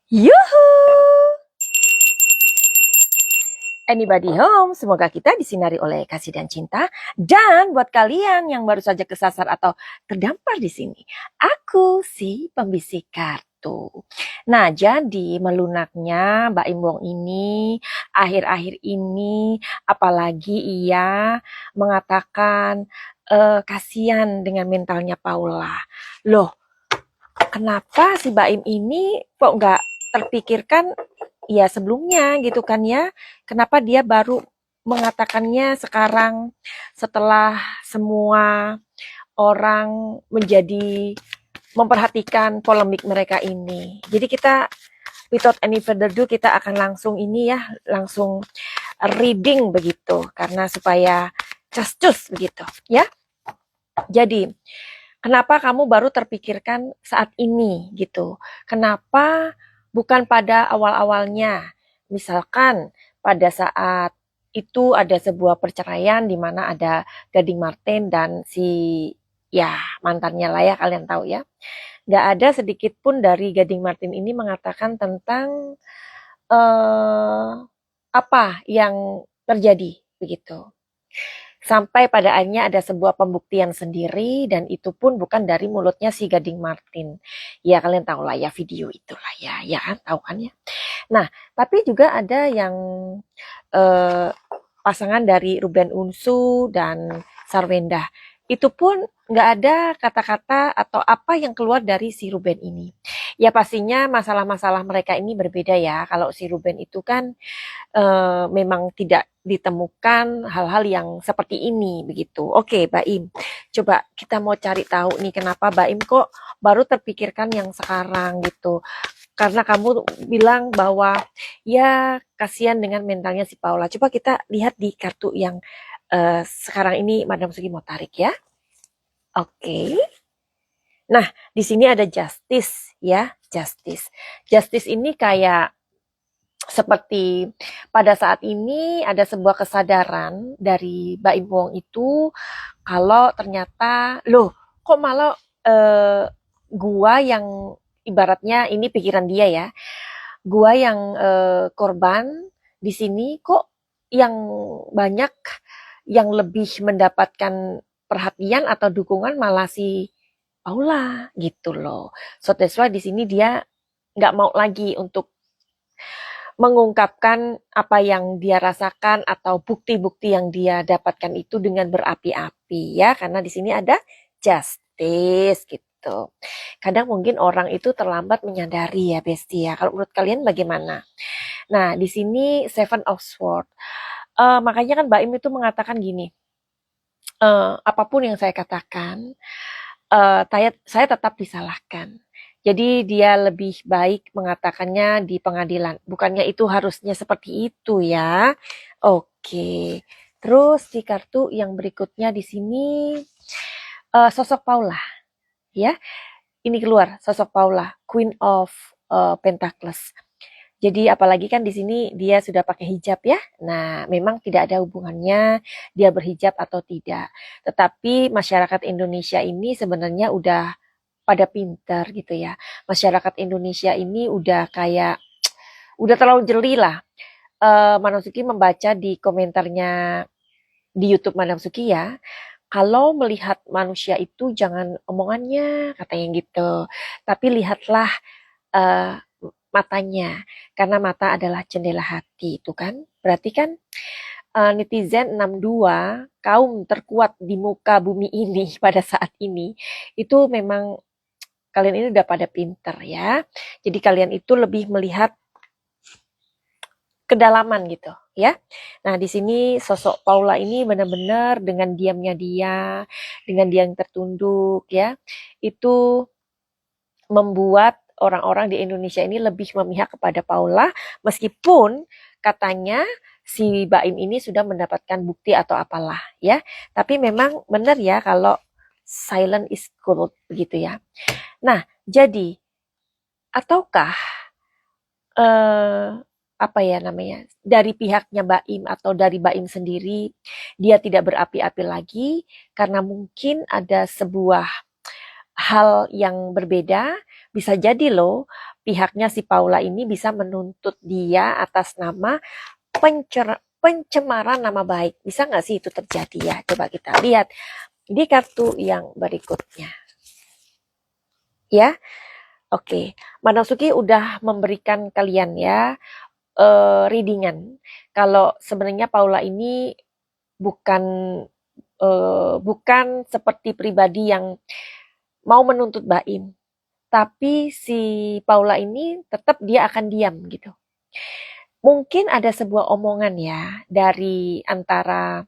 Yuhu! Anybody home? Semoga kita disinari oleh kasih dan cinta. Dan buat kalian yang baru saja kesasar atau terdampar di sini, aku si pembisik kartu. Nah, jadi melunaknya Mbak Imbong ini akhir-akhir ini, apalagi ia mengatakan kasihan dengan mentalnya Paula. Loh, kenapa si Mbak Im ini kok nggak terpikirkan ya sebelumnya gitu kan ya? Kenapa dia baru mengatakannya sekarang setelah semua orang menjadi memperhatikan polemik mereka ini. Jadi kita without any further ado kita akan langsung ini ya, langsung reading begitu karena supaya cus begitu ya. Jadi kenapa kamu baru terpikirkan saat ini gitu? Kenapa bukan pada awal-awalnya? Misalkan pada saat itu ada sebuah perceraian di mana ada Gading Martin dan si ya mantannya lah ya kalian tahu ya. Gak ada sedikit pun dari Gading Martin ini mengatakan tentang apa yang terjadi begitu. Sampai pada akhirnya ada sebuah pembuktian sendiri dan itu pun bukan dari mulutnya si Gading Martin. Ya kalian tahu lah ya video itulah ya kan tahu kan ya. Nah tapi juga ada yang eh, pasangan dari Ruben Unsu dan Sarwenda. Itu pun nggak ada kata-kata atau apa yang keluar dari si Ruben ini. Ya pastinya masalah-masalah mereka ini berbeda ya. Kalau si Ruben itu kan memang tidak ditemukan hal-hal yang seperti ini begitu. Oke, Baim. Coba kita mau cari tahu nih kenapa Baim kok baru terpikirkan yang sekarang gitu. Karena kamu bilang bahwa ya kasihan dengan mentalnya si Paula. Coba kita lihat di kartu yang sekarang ini Madam Sugi mau tarik ya. Oke. Nah, di sini ada justice ya, justice. Justice ini kayak seperti pada saat ini ada sebuah kesadaran dari Mbak Im Wong itu kalau ternyata loh kok malah gua yang ibaratnya ini pikiran dia ya, gua yang korban di sini kok yang banyak yang lebih mendapatkan perhatian atau dukungan malah si Paula gitu loh. So that's why di sini dia nggak mau lagi untuk mengungkapkan apa yang dia rasakan atau bukti-bukti yang dia dapatkan itu dengan berapi-api ya karena di sini ada justice gitu. Kadang mungkin orang itu terlambat menyadari ya Besti ya. Kalau menurut kalian bagaimana? Nah, di sini Seven of Swords. Makanya kan Mbak Im itu mengatakan gini, apapun yang saya katakan, saya tetap disalahkan. Jadi dia lebih baik mengatakannya di pengadilan. Bukannya itu harusnya seperti itu ya. Oke. Terus di kartu yang berikutnya di sini sosok Paula ya. Ini keluar sosok Paula, Queen of Pentacles. Jadi apalagi kan di sini dia sudah pakai hijab ya. Nah, memang tidak ada hubungannya dia berhijab atau tidak. Tetapi masyarakat Indonesia ini sebenarnya udah pada pinter gitu ya. Masyarakat Indonesia ini udah kayak udah terlalu jeli lah. Madam Suki membaca di komentarnya di YouTube Madam Suki ya. Kalau melihat manusia itu jangan omongannya katanya gitu. Tapi lihatlah eh, matanya karena mata adalah jendela hati itu kan. Berarti kan netizen 62 kaum terkuat di muka bumi ini pada saat ini itu memang kalian ini udah pada pinter ya. Jadi kalian itu lebih melihat kedalaman gitu ya. Nah, di sini sosok Paula ini benar-benar dengan diamnya dia, dengan dia yang tertunduk ya, itu membuat orang-orang di Indonesia ini lebih memihak kepada Paula meskipun katanya si Baim ini sudah mendapatkan bukti atau apalah ya. Tapi memang benar ya kalau silent is gold begitu ya. Nah, jadi ataukah eh, apa ya namanya dari pihaknya Baim atau dari Baim sendiri dia tidak berapi-api lagi karena mungkin ada sebuah hal yang berbeda bisa jadi loh pihaknya si Paula ini bisa menuntut dia atas nama pencemaran nama baik. Bisa nggak sih itu terjadi ya? Coba kita lihat di kartu yang berikutnya. Ya, oke. Madam Suki udah memberikan kalian ya readingan. Kalau sebenarnya Paula ini bukan bukan seperti pribadi yang mau menuntut Baim, tapi si Paula ini tetap dia akan diam gitu. Mungkin ada sebuah omongan ya dari antara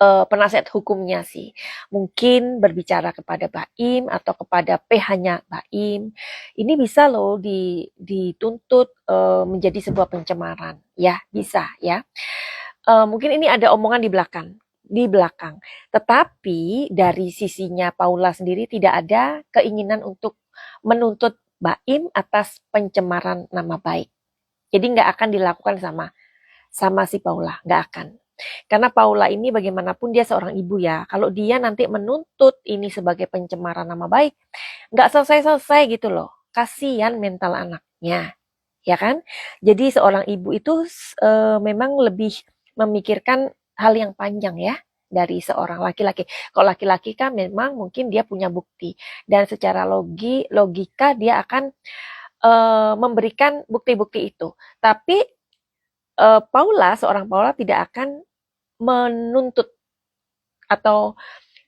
penasihat hukumnya sih. Mungkin berbicara kepada Baim atau kepada PH-nya Baim. Ini bisa loh dituntut menjadi sebuah pencemaran. Ya, bisa ya. Mungkin ini ada omongan di belakang. Tetapi dari sisinya Paula sendiri tidak ada keinginan untuk menuntut Baim atas pencemaran nama baik. Jadi nggak akan dilakukan sama si Paula, nggak akan. Karena Paula ini bagaimanapun dia seorang ibu ya. Kalau dia nanti menuntut ini sebagai pencemaran nama baik, nggak selesai-selesai gitu loh. Kasihan mental anaknya, ya kan? Jadi seorang ibu itu memang lebih memikirkan hal yang panjang ya dari seorang laki-laki. Kalau laki-laki kan memang mungkin dia punya bukti dan secara logika dia akan memberikan bukti-bukti itu. Tapi seorang Paula tidak akan menuntut atau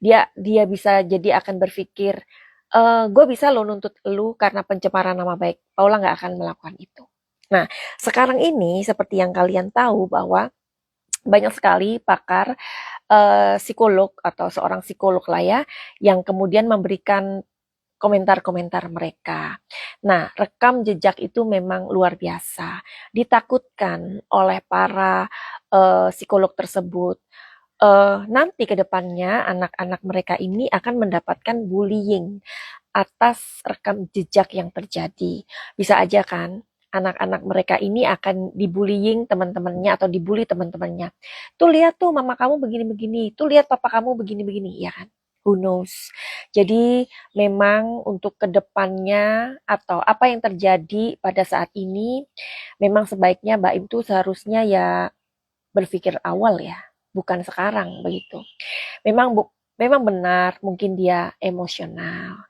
dia bisa jadi akan berpikir gue bisa lo nuntut lu karena pencemaran nama baik. Paula nggak akan melakukan itu. Nah, sekarang ini seperti yang kalian tahu bahwa banyak sekali pakar psikolog atau seorang psikolog lah ya yang kemudian memberikan komentar-komentar mereka. Nah, rekam jejak itu memang luar biasa. Ditakutkan oleh para psikolog tersebut. Nanti ke depannya anak-anak mereka ini akan mendapatkan bullying atas rekam jejak yang terjadi. Bisa aja kan anak-anak mereka ini akan dibullying teman-temannya atau dibully teman-temannya. Tuh lihat tuh mama kamu begini-begini, tuh lihat papa kamu begini-begini, ya kan? Who knows? Jadi memang untuk kedepannya atau apa yang terjadi pada saat ini, memang sebaiknya Mbak Im tuh seharusnya ya berpikir awal ya, bukan sekarang begitu. Memang benar mungkin dia emosional.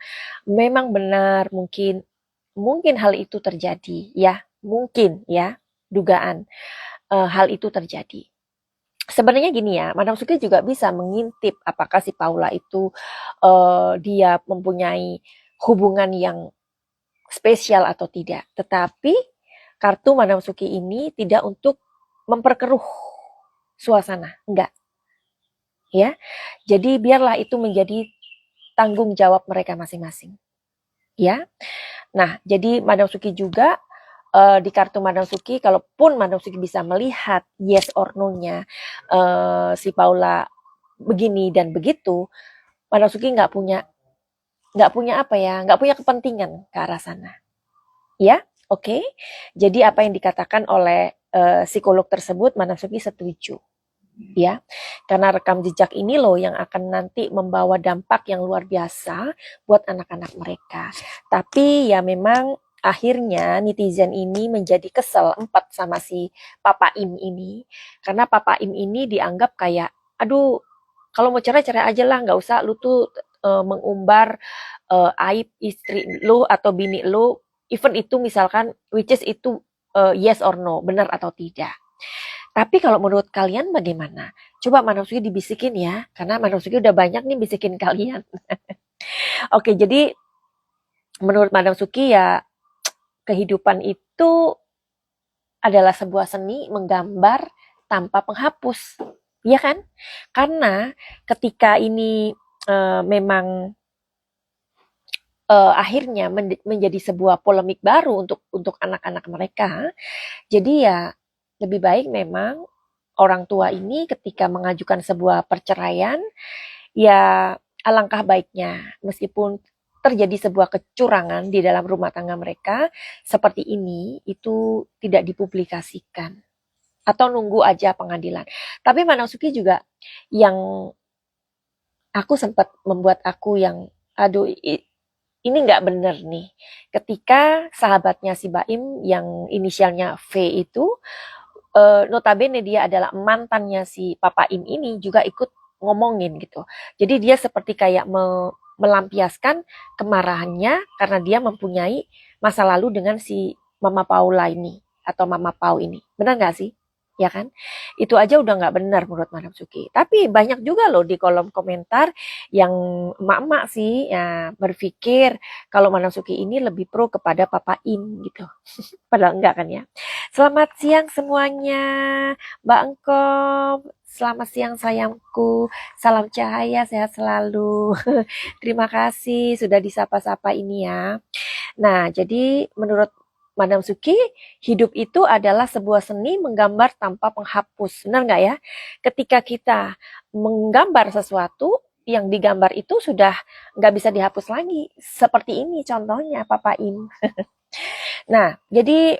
Memang benar mungkin hal itu terjadi ya, mungkin ya, dugaan hal itu terjadi. Sebenarnya gini ya, Madam Suki juga bisa mengintip apakah si Paula itu dia mempunyai hubungan yang spesial atau tidak. Tetapi kartu Madam Suki ini tidak untuk memperkeruh suasana, enggak. Ya, jadi biarlah itu menjadi tanggung jawab mereka masing-masing. Ya, nah jadi Madam Suki juga di kartu Madam Suki, kalaupun Madam Suki bisa melihat yes or no-nya si Paula begini dan begitu, Madam Suki nggak punya apa ya, nggak punya kepentingan ke arah sana. Ya, oke. Jadi apa yang dikatakan oleh psikolog tersebut, Madam Suki setuju. Ya, karena rekam jejak ini loh yang akan nanti membawa dampak yang luar biasa buat anak-anak mereka. Tapi ya memang akhirnya netizen ini menjadi kesel sama si Papa Im ini, karena Papa Im ini dianggap kayak, aduh, kalau mau cerai aja lah, nggak usah lu tuh mengumbar aib istri lu atau bini lu, even itu misalkan which is itu yes or no, benar atau tidak. Tapi kalau menurut kalian bagaimana? Coba Manasuki dibisikin ya, karena Manasuki udah banyak nih bisikin kalian. Oke, jadi menurut Madam Suki ya kehidupan itu adalah sebuah seni menggambar tanpa penghapus. Iya kan? Karena ketika ini memang akhirnya menjadi sebuah polemik baru untuk anak-anak mereka, jadi ya lebih baik memang orang tua ini ketika mengajukan sebuah perceraian, ya alangkah baiknya meskipun terjadi sebuah kecurangan di dalam rumah tangga mereka seperti ini, itu tidak dipublikasikan atau nunggu aja pengadilan. Tapi Manasuki juga yang aku sempat membuat aku yang aduh ini nggak bener nih. Ketika sahabatnya si Baim yang inisialnya V itu, notabene dia adalah mantannya si Papa Im ini juga ikut ngomongin gitu. Jadi dia seperti kayak melampiaskan kemarahannya karena dia mempunyai masa lalu dengan si Mama Paula ini atau Mama Pau ini. Benar nggak sih? Ya kan? Itu aja udah nggak benar menurut Madam Suki. Tapi banyak juga loh di kolom komentar yang emak-emak sih ya berpikir kalau Madam Suki ini lebih pro kepada Papa Im gitu. Padahal enggak kan ya. Selamat siang semuanya, Mbak Engkom. Selamat siang sayangku. Salam cahaya, sehat selalu. Terima kasih sudah disapa-sapa ini ya. Nah, jadi menurut Madam Suki, hidup itu adalah sebuah seni menggambar tanpa penghapus. Benar nggak ya? Ketika kita menggambar sesuatu, yang digambar itu sudah nggak bisa dihapus lagi. Seperti ini contohnya Papa Im. Nah, jadi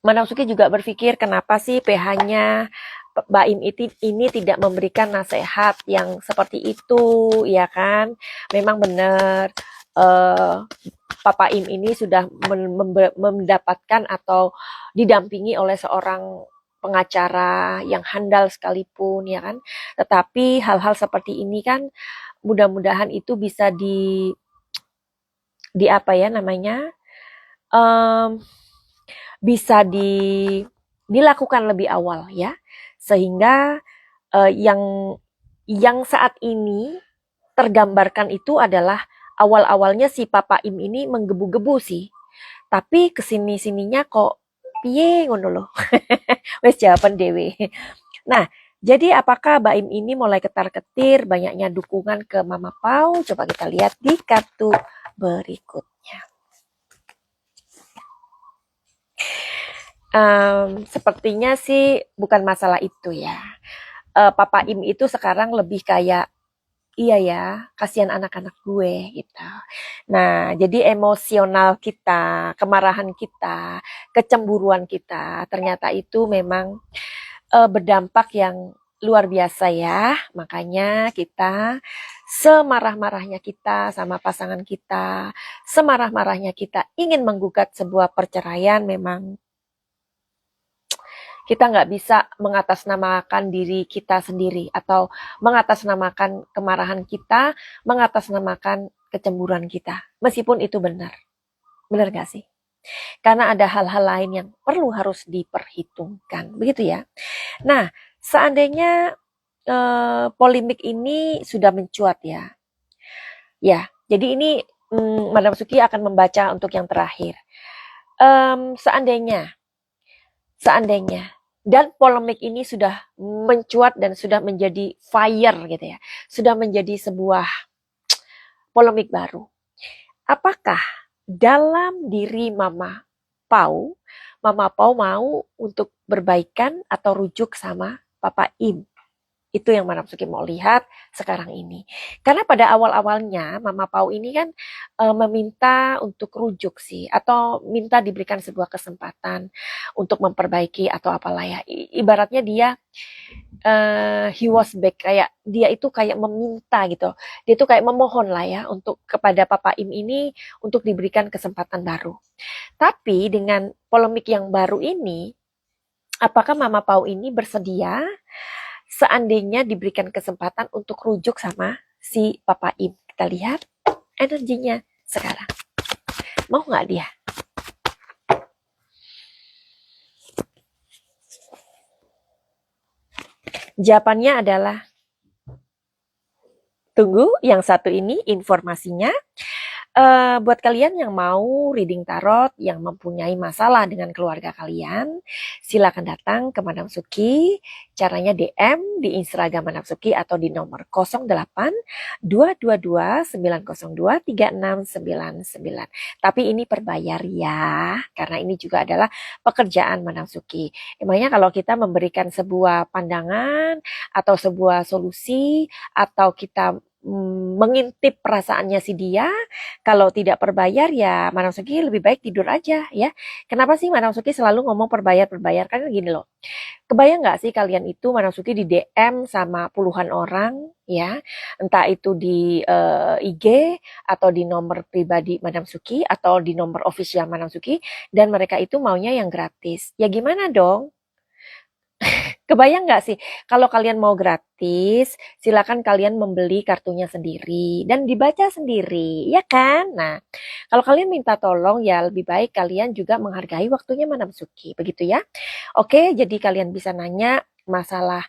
Madam Suki juga berpikir kenapa sih PH-nya Baim ini tidak memberikan nasihat yang seperti itu, ya kan? Memang benar Papa Im ini sudah mendapatkan atau didampingi oleh seorang pengacara yang handal sekalipun, ya kan? Tetapi hal-hal seperti ini kan mudah-mudahan itu bisa di apa ya namanya? Um, bisa dilakukan lebih awal ya sehingga yang saat ini tergambarkan itu adalah awal-awalnya si Papa Im ini menggebu-gebu sih tapi kesini sininya kok piye ngono loh. Wes jawaban dewe. Nah, jadi apakah Baim ini mulai ketar-ketir banyaknya dukungan ke Mama Pau? Coba kita lihat di kartu berikutnya. Sepertinya sih bukan masalah itu ya. Papa Im itu sekarang lebih kayak, iya ya, kasihan anak-anak gue gitu. Nah, jadi emosional kita, kemarahan kita, kecemburuan kita, ternyata itu memang berdampak yang luar biasa ya. Makanya kita semarah-marahnya kita sama pasangan kita, semarah-marahnya kita ingin menggugat sebuah perceraian memang kita nggak bisa mengatasnamakan diri kita sendiri atau mengatasnamakan kemarahan kita, mengatasnamakan kecemburuan kita. Meskipun itu benar. Benar nggak sih? Karena ada hal-hal lain yang perlu harus diperhitungkan. Begitu ya. Nah, seandainya polemik ini sudah mencuat ya. Ya, jadi ini Madam Suki akan membaca untuk yang terakhir. Seandainya dan polemik ini sudah mencuat dan sudah menjadi fire gitu ya, sudah menjadi sebuah polemik baru. Apakah dalam diri Mama Pau mau untuk berbaikan atau rujuk sama Papa Im? Itu yang Madam Suki mau lihat sekarang ini. Karena pada awal-awalnya Mama Pau ini kan meminta untuk rujuk sih atau minta diberikan sebuah kesempatan untuk memperbaiki atau apalah ya. Ibaratnya dia he was back, kayak dia itu kayak meminta gitu. Dia itu kayak memohon lah ya untuk kepada Papa Im ini untuk diberikan kesempatan baru. Tapi dengan polemik yang baru ini, apakah Mama Pau ini bersedia seandainya diberikan kesempatan untuk rujuk sama si Papa Im? Kita lihat energinya sekarang. Mau nggak dia? Jawabannya adalah tunggu yang satu ini informasinya. Buat kalian yang mau reading tarot, yang mempunyai masalah dengan keluarga kalian, silakan datang ke Madam Suki. Caranya DM di Instagram Madam Suki atau di nomor 08 222 902 3699. Tapi ini berbayar ya, karena ini juga adalah pekerjaan Madam Suki. Emangnya kalau kita memberikan sebuah pandangan atau sebuah solusi atau kita mengintip perasaannya si dia, kalau tidak berbayar ya Madam Suki lebih baik tidur aja ya. Kenapa sih Madam Suki selalu ngomong perbayar? Kan gini loh. Kebayang nggak sih kalian itu Madam Suki di DM sama puluhan orang ya, entah itu di IG atau di nomor pribadi Madam Suki atau di nomor official Madam Suki, dan mereka itu maunya yang gratis. Ya gimana dong? Kebayang nggak sih, kalau kalian mau gratis, silakan kalian membeli kartunya sendiri dan dibaca sendiri, ya kan? Nah, kalau kalian minta tolong ya lebih baik kalian juga menghargai waktunya Madam Suki, begitu ya. Oke, jadi kalian bisa nanya masalah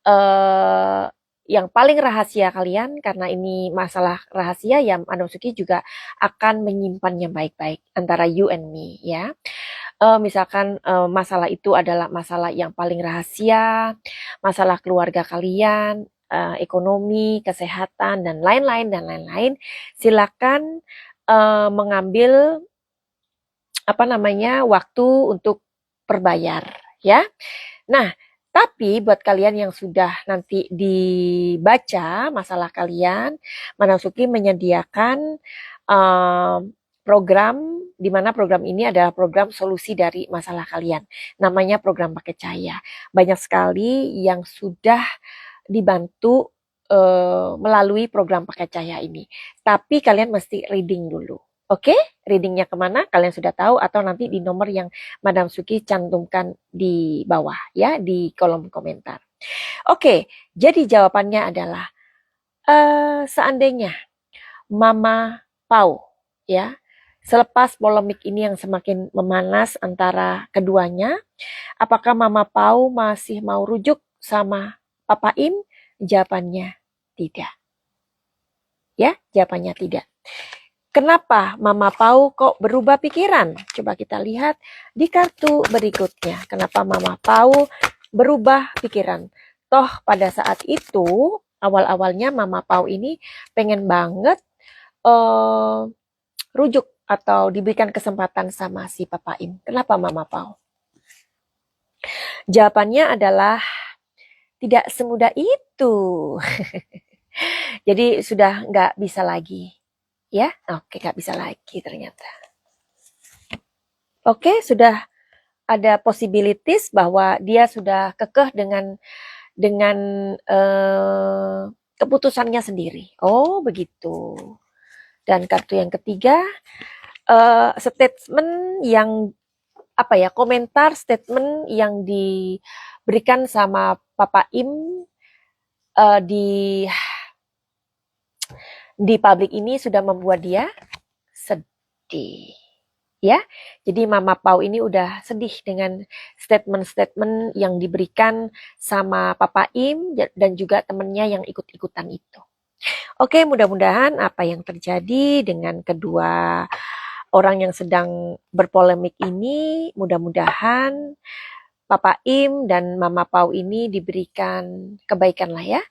eh, yang paling rahasia kalian, karena ini masalah rahasia ya Madam Suki juga akan menyimpannya baik-baik antara you and me ya. Misalkan masalah itu adalah masalah yang paling rahasia, masalah keluarga kalian, ekonomi, kesehatan dan lain-lain, silakan mengambil apa namanya waktu untuk berbayar ya. Nah, tapi buat kalian yang sudah nanti dibaca masalah kalian, Manasuki menyediakan um, program di mana program ini adalah program solusi dari masalah kalian. Namanya program pakai cahaya. Banyak sekali yang sudah dibantu melalui program pakai cahaya ini. Tapi kalian mesti reading dulu. Oke, readingnya kemana? Kalian sudah tahu atau nanti di nomor yang Madam Suki cantumkan di bawah ya, di kolom komentar. Oke, jadi jawabannya adalah seandainya Mama Pau ya, selepas polemik ini yang semakin memanas antara keduanya, apakah Mama Pau masih mau rujuk sama Papa Im? Jawabannya tidak. Ya, jawabannya tidak. Kenapa Mama Pau kok berubah pikiran? Coba kita lihat di kartu berikutnya. Kenapa Mama Pau berubah pikiran? Toh pada saat itu, awal-awalnya Mama Pau ini pengen banget rujuk atau diberikan kesempatan sama si Papa Im. Kenapa Mama Pau? Jawabannya adalah tidak semudah itu. Jadi sudah nggak bisa lagi. Ya, oke, nggak bisa lagi ternyata. Oke, sudah ada possibilities bahwa dia sudah kekeh dengan keputusannya sendiri. Oh, begitu. Dan kartu yang ketiga, statement yang apa ya, komentar statement yang diberikan sama Papa Im di publik ini sudah membuat dia sedih. Ya, jadi Mama Pau ini udah sedih dengan statement-statement yang diberikan sama Papa Im dan juga temennya yang ikut-ikutan itu. Oke, mudah-mudahan apa yang terjadi dengan kedua orang yang sedang berpolemik ini, mudah-mudahan Papa Im dan Mama Pau ini diberikan kebaikan lah ya.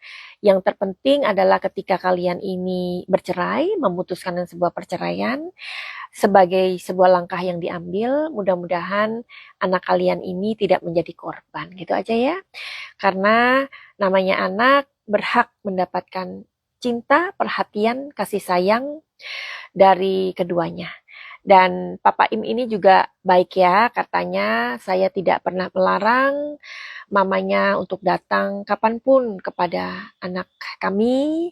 Yang terpenting adalah ketika kalian ini bercerai, memutuskan sebuah perceraian, sebagai sebuah langkah yang diambil, mudah-mudahan anak kalian ini tidak menjadi korban, gitu aja ya. Karena namanya anak berhak mendapatkan cinta, perhatian, kasih sayang dari keduanya. Dan Papa Im ini juga baik ya, katanya saya tidak pernah melarang mamanya untuk datang kapanpun kepada anak kami,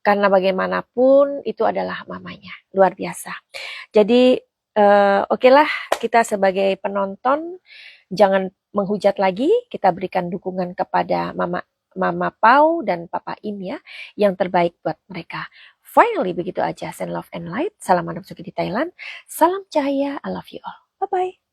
karena bagaimanapun itu adalah mamanya, luar biasa. Jadi oke lah, kita sebagai penonton jangan menghujat lagi, kita berikan dukungan kepada Mama Pau dan Papa Im ya, yang terbaik buat mereka. Finally begitu aja, send love and light. Salam Madam Suki di Thailand, salam cahaya, I love you all. Bye bye.